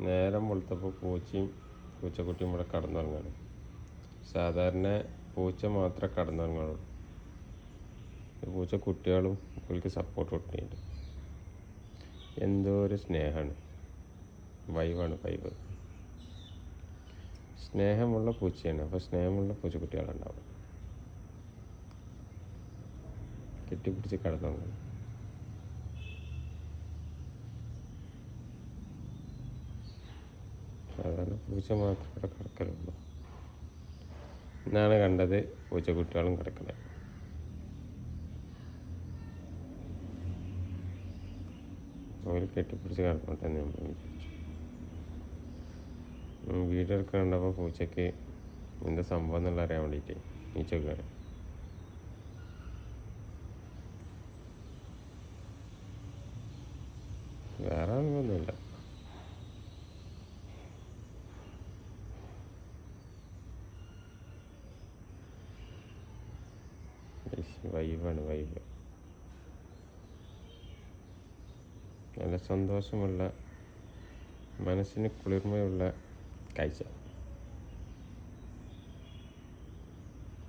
നേരം വെളുത്തപ്പോൾ പൂച്ചയും പൂച്ചക്കുട്ടിയും ഇവിടെ കടന്നുറങ്ങാണ്. സാധാരണ പൂച്ച മാത്രമേ കടന്നുറങ്ങുള്ളൂ. പൂച്ചക്കുട്ടികളും അവർക്ക് സപ്പോർട്ട് കൊടുക്കുന്നുണ്ട്. എന്തോ ഒരു സ്നേഹമാണ്, വൈവാണ് വൈവ്. സ്നേഹമുള്ള പൂച്ചയാണ്, അപ്പോൾ സ്നേഹമുള്ള പൂച്ചക്കുട്ടികളുണ്ടാവും. കെട്ടിപ്പിടിച്ച് കടന്നുറങ്ങും. സാധാരണ പൂച്ച മാത്രമേ ഇവിടെ കിടക്കലുള്ളൂ. എന്നാണ് കണ്ടത് പൂച്ചക്കുട്ടികളും കിടക്കുന്നത്. അവർ കെട്ടിപ്പിടിച്ച് കിടന്നോട്ടെ നമ്മൾ വിചാരിച്ചു. വീഡിയോ എടുക്കണ്ടപ്പോൾ പൂച്ചയ്ക്ക് എന്താ സംഭവം എന്നുള്ള അറിയാൻ വേണ്ടിയിട്ട് നീച്ചൊക്കെയാണ്. വേറെ ഒന്നുമില്ല. വൈബാണ് വൈബ്. നല്ല സന്തോഷമുള്ള, മനസ്സിന് കുളിർമയുള്ള കാഴ്ച.